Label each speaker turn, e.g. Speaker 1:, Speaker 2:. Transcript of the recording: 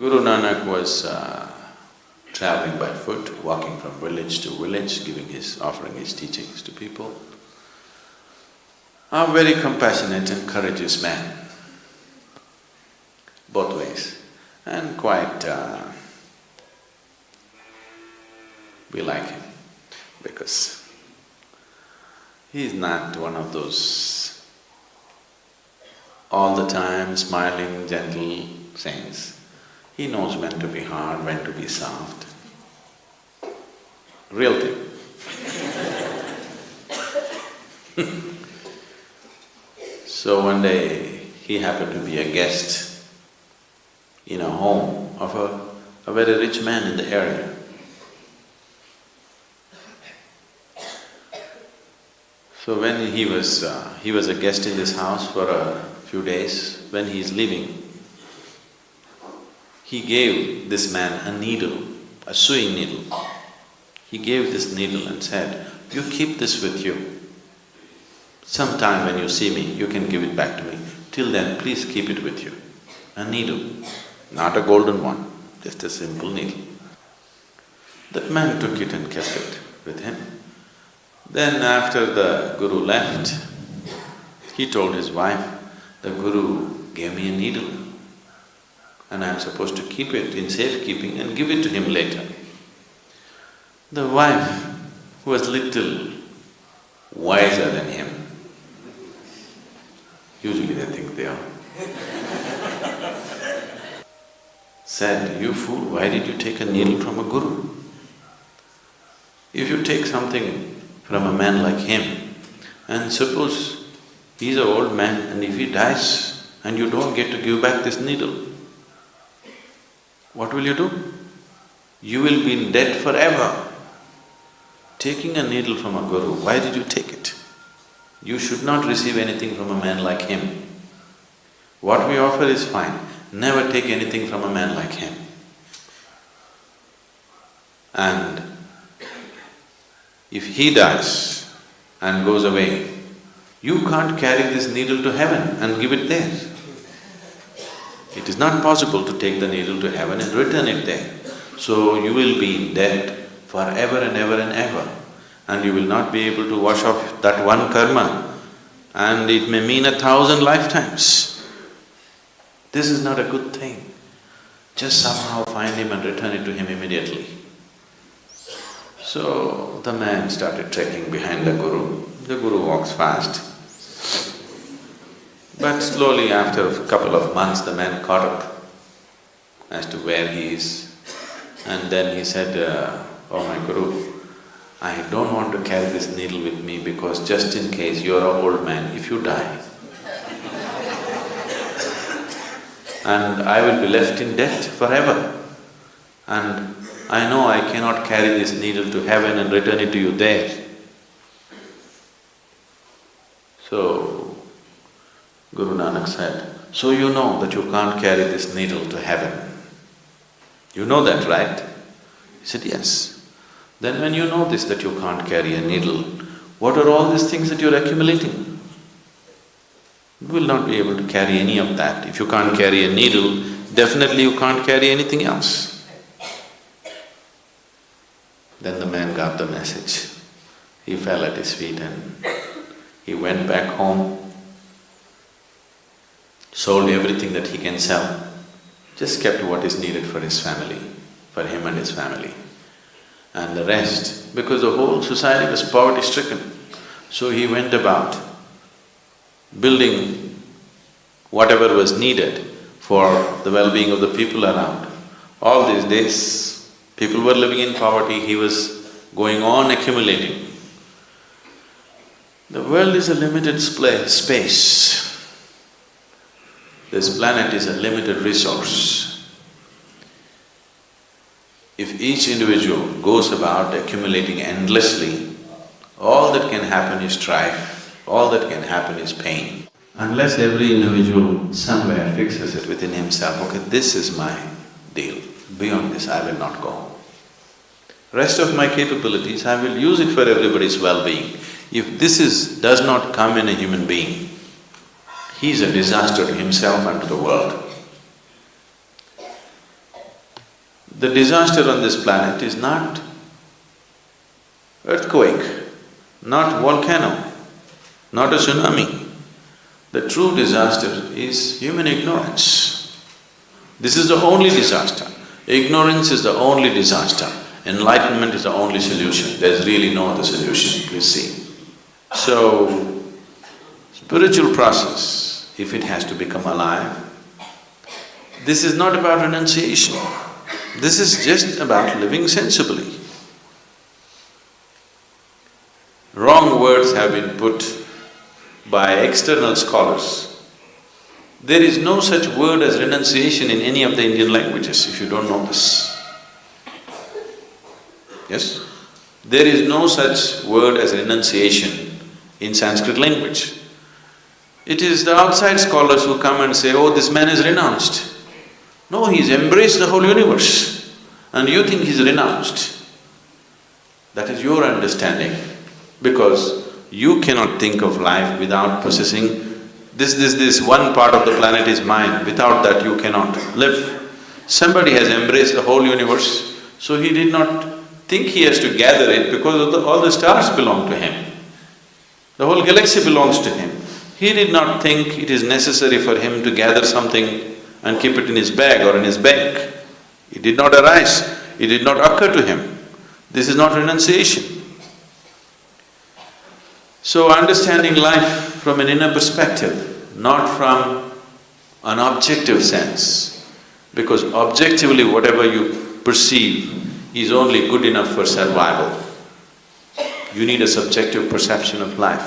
Speaker 1: Guru Nanak was traveling by foot, walking from village to village, offering his teachings to people. A very compassionate and courageous man, both ways, and quite… we like him because he's not one of those all the time smiling, gentle saints. He knows when to be hard, when to be soft. Real thing. So one day he happened to be a guest in a home of a very rich man in the area. So when he was a guest in this house for a few days. When he is leaving, he gave this man a needle, a sewing needle. He gave this needle and said, "You keep this with you. Sometime when you see me, you can give it back to me. Till then, please keep it with you." A needle, not a golden one, just a simple needle. That man took it and kept it with him. Then after the Guru left, he told his wife, "The Guru gave me a needle and I'm supposed to keep it in safekeeping and give it to him later." The wife, who was little wiser than him, usually they think they are, said, "You fool, why did you take a needle from a Guru? If you take something from a man like him, and suppose he's an old man and if he dies and you don't get to give back this needle, what will you do? You will be in debt forever. Taking a needle from a Guru, why did you take it? You should not receive anything from a man like him. What we offer is fine, never take anything from a man like him. And if he dies and goes away, you can't carry this needle to heaven and give it there. It is not possible to take the needle to heaven and return it there. So you will be in debt forever and ever and ever, and you will not be able to wash off that one karma, and it may mean 1,000 lifetimes. This is not a good thing. Just somehow find him and return it to him immediately." So the man started trekking behind the Guru. The Guru walks fast. But slowly, after a couple of months, the man caught up as to where he is. And then he said, "Oh my Guru, I don't want to carry this needle with me because just in case you're an old man, if you die, and I will be left in debt forever. And I know I cannot carry this needle to heaven and return it to you there." So, Guru Nanak said, "So you know that you can't carry this needle to heaven. You know that, right?" He said, "Yes." "Then when you know this, that you can't carry a needle, what are all these things that you're accumulating? You will not be able to carry any of that. If you can't carry a needle, definitely you can't carry anything else." Then the man got the message. He fell at his feet and he went back home, sold everything that he can sell, just kept what is needed for his family, for him and his family. And the rest, because the whole society was poverty-stricken, so he went about building whatever was needed for the well-being of the people around. All these days, people were living in poverty, he was going on accumulating. The world is a limited space. This planet is a limited resource. If each individual goes about accumulating endlessly, all that can happen is strife, all that can happen is pain. Unless every individual somewhere fixes it within himself, okay, this is my deal, beyond this I will not go. Rest of my capabilities, I will use it for everybody's well-being. If does not come in a human being, he is a disaster to himself and to the world. The disaster on this planet is not earthquake, not volcano, not a tsunami. The true disaster is human ignorance. This is the only disaster. Ignorance is the only disaster. Enlightenment is the only solution. There's really no other solution, please see. So, spiritual process, if it has to become alive, this is not about renunciation. This is just about living sensibly. Wrong words have been put by external scholars. There is no such word as renunciation in any of the Indian languages, if you don't know this. Yes? There is no such word as renunciation in Sanskrit language. It is the outside scholars who come and say, oh, this man is renounced. No, he's embraced the whole universe and you think he's renounced. That is your understanding, because you cannot think of life without possessing this one part of the planet is mine, without that you cannot live. Somebody has embraced the whole universe, so he did not think he has to gather it because all the stars belong to him. The whole galaxy belongs to him. He did not think it is necessary for him to gather something and keep it in his bag or in his bank. It did not arise, it did not occur to him. This is not renunciation. So understanding life from an inner perspective, not from an objective sense, because objectively whatever you perceive is only good enough for survival. You need a subjective perception of life.